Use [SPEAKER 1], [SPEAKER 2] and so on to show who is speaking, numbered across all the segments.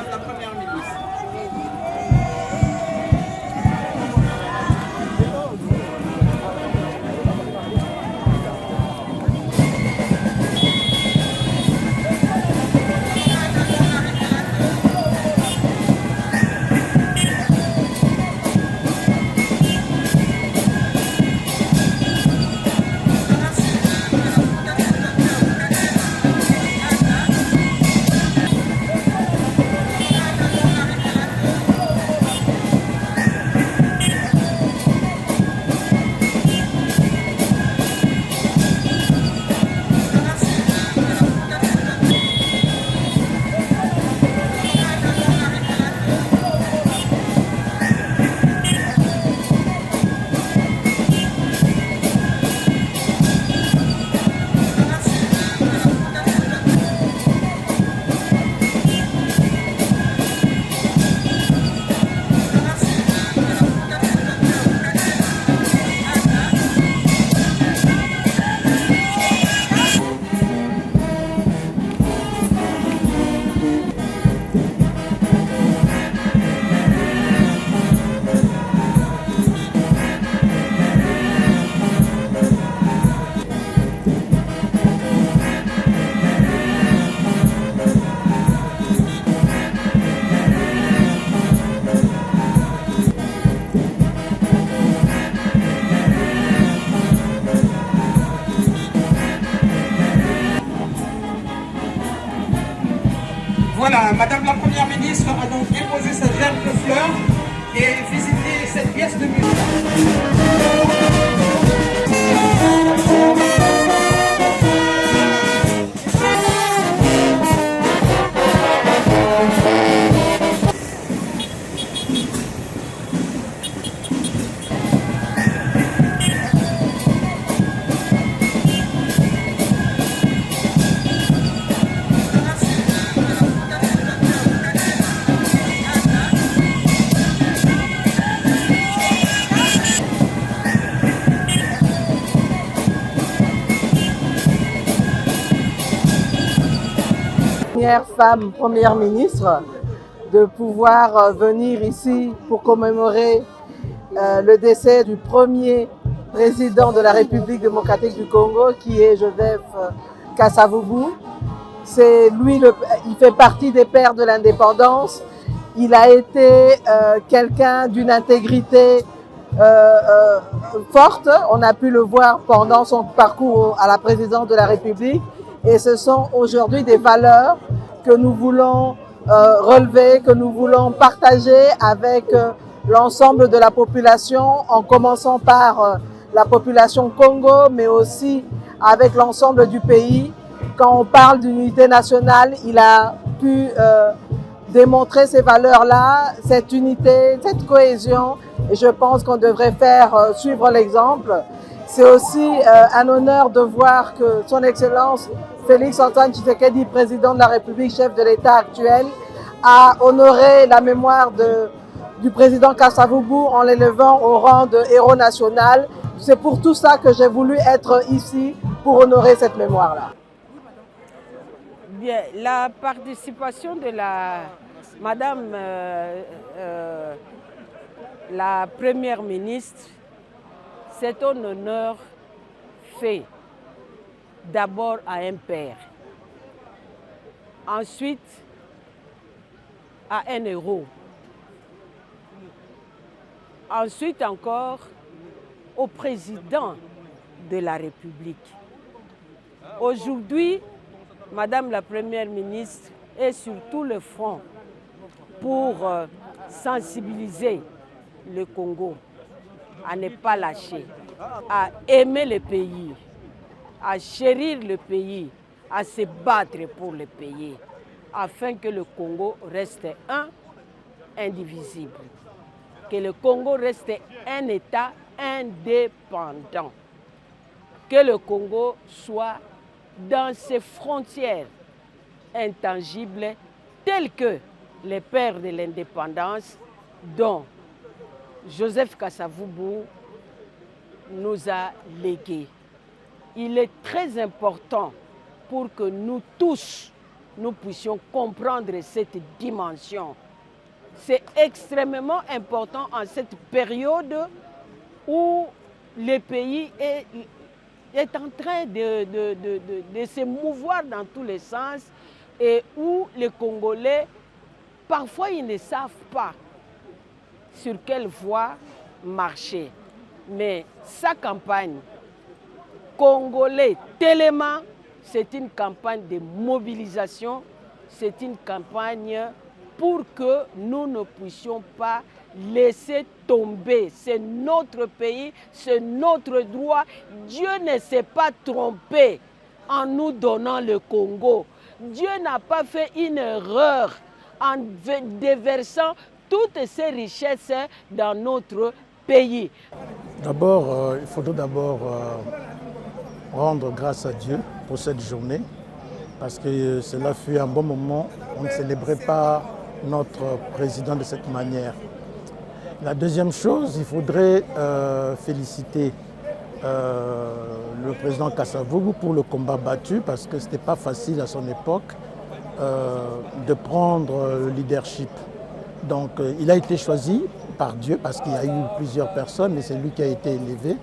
[SPEAKER 1] Madame la Première ministre. Voilà, Madame la Première ministre a donc déposé sa gerbe de fleurs et visité cette pièce de musée.
[SPEAKER 2] Première femme première ministre de pouvoir venir ici pour commémorer le décès du premier président de la République démocratique du Congo, qui est Joseph Kasavubu. C'est lui, il fait partie des pères de l'indépendance. Il a été quelqu'un d'une intégrité forte. On a pu le voir pendant son parcours à la présidence de la République. Et ce sont aujourd'hui des valeurs que nous voulons relever, que nous voulons partager avec l'ensemble de la population, en commençant par la population Congo, mais aussi avec l'ensemble du pays. Quand on parle d'unité nationale, il a pu démontrer ces valeurs-là, cette unité, cette cohésion, et je pense qu'on devrait faire suivre l'exemple. C'est aussi un honneur de voir que son Excellence Félix-Antoine Tshisekedi, président de la République, chef de l'État actuel, a honoré la mémoire du président Kasavubu en l'élevant au rang de héros national. C'est pour tout ça que j'ai voulu être ici pour honorer cette mémoire-là.
[SPEAKER 3] Bien, la participation de Madame la Première ministre, c'est un honneur fait d'abord à un père, ensuite à un héros, ensuite encore au président de la République. Aujourd'hui, Madame la Première ministre est sur tout le front pour sensibiliser le Congo à ne pas lâcher, à aimer le pays, à chérir le pays, à se battre pour le pays, afin que le Congo reste indivisible, que le Congo reste un État indépendant, que le Congo soit dans ses frontières intangibles telles que les pères de l'indépendance dont Joseph Kasavubu nous a légué. Il est très important pour que nous tous, nous puissions comprendre cette dimension. C'est extrêmement important en cette période où le pays est en train de se mouvoir dans tous les sens et où les Congolais, parfois, ils ne savent pas sur quelle voie marcher. Mais sa campagne, Congolais tellement, c'est une campagne de mobilisation, c'est une campagne pour que nous ne puissions pas laisser tomber. C'est notre pays, c'est notre droit. Dieu ne s'est pas trompé en nous donnant le Congo. Dieu n'a pas fait une erreur en déversant toutes ces richesses dans notre pays.
[SPEAKER 4] D'abord, il faudrait rendre grâce à Dieu pour cette journée, parce que cela fut un bon moment. On ne célébrait pas notre président de cette manière. La deuxième chose, il faudrait féliciter le président Kasavubu pour le combat battu, parce que ce n'était pas facile à son époque de prendre le leadership. Donc il a été choisi par Dieu, parce qu'il y a eu plusieurs personnes, mais c'est lui qui a été élevé.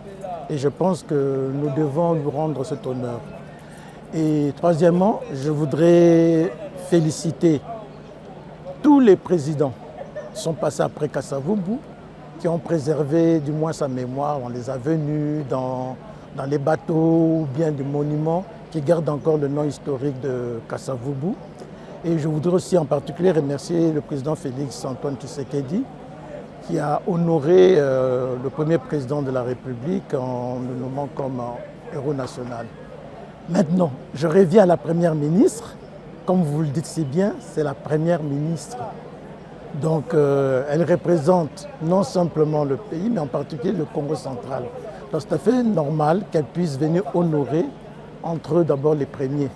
[SPEAKER 4] Et je pense que nous devons lui rendre cet honneur. Et troisièmement, je voudrais féliciter tous les présidents qui sont passés après Kasavubu, qui ont préservé du moins sa mémoire. On les a venus dans les bateaux ou bien des monuments qui gardent encore le nom historique de Kasavubu. Et je voudrais aussi en particulier remercier le président Félix Antoine Tshisekedi, qui a honoré le premier président de la République en le nommant comme héros national. Maintenant, je reviens à la première ministre. Comme vous le dites si bien, c'est la première ministre. Donc elle représente non simplement le pays, mais en particulier le Congo central. Donc c'est tout à fait normal qu'elle puisse venir honorer entre eux d'abord les premiers.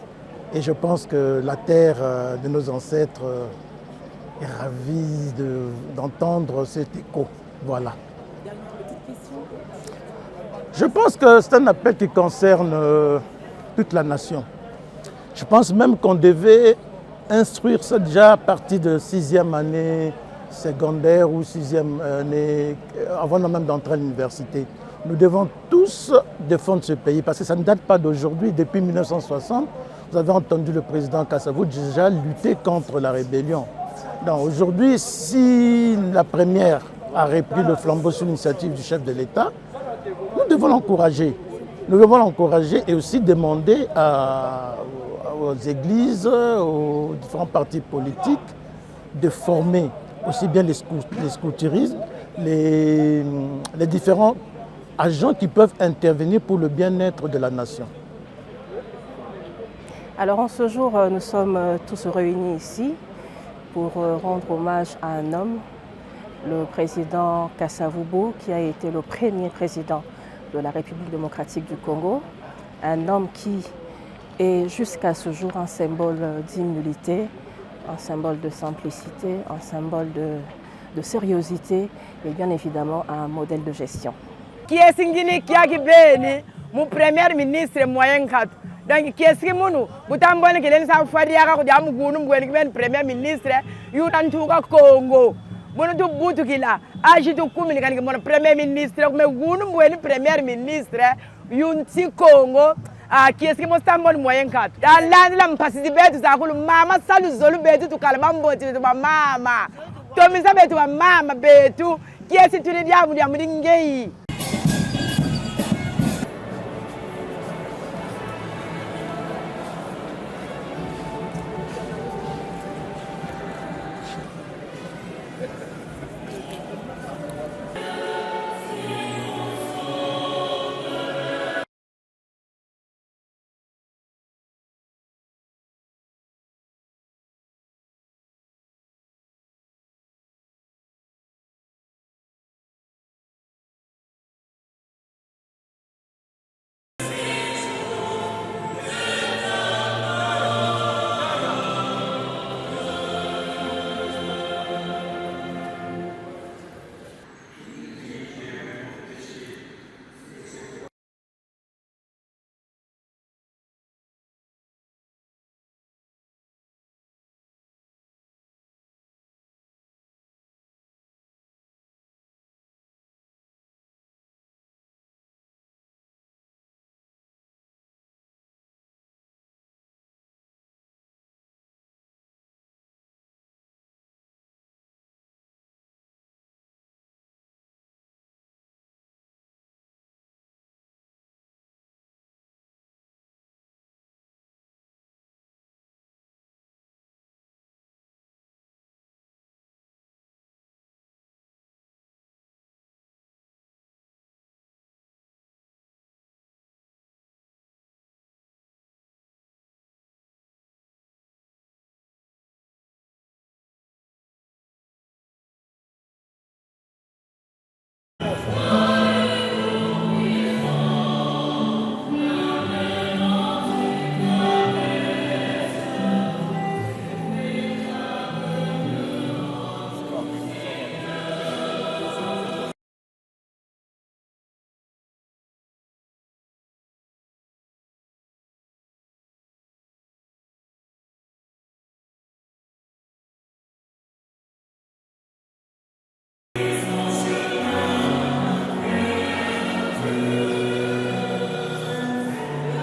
[SPEAKER 4] Et je pense que la terre de nos ancêtres est ravie d'entendre cet écho. Voilà. Je pense que c'est un appel qui concerne toute la nation. Je pense même qu'on devait instruire ça déjà à partir de 6e année secondaire ou 6e année, avant même d'entrer à l'université. Nous devons tous défendre ce pays parce que ça ne date pas d'aujourd'hui. Depuis 1960, vous avez entendu le président Kasavubu déjà lutter contre la rébellion. Aujourd'hui, si la première a repris le flambeau sur l'initiative du chef de l'État, nous devons l'encourager. Nous devons l'encourager et aussi demander aux églises, aux différents partis politiques de former aussi bien les scoutismes, les différents agents qui peuvent intervenir pour le bien-être de la nation.
[SPEAKER 5] Alors en ce jour, nous sommes tous réunis ici pour rendre hommage à un homme, le président Kasavubu, qui a été le premier président de la République démocratique du Congo, un homme qui est jusqu'à ce jour un symbole d'humilité, un symbole de simplicité, un symbole de sérieuxité et bien évidemment un modèle de gestion.
[SPEAKER 6] Qui est Singini Kiaki Beni, mon premier ministre moyen kat. Donc qui est Simonu, Boutambon qui est sa faria ou Damougoum, premier ministre, Yutantuga Congo. Monotu Boutukila, Agitu Kumikan, mon premier ministre, mais Gounum, premier ministre, Yunti Congo. Qui est-ce qui m'a stambon moyen kat? Dans l'âme participer à ça, maman salut zolu betu tu kalmambo tu ma mama. Tomisa betu ma mama betu. Qui est-ce que tu dis à vous dire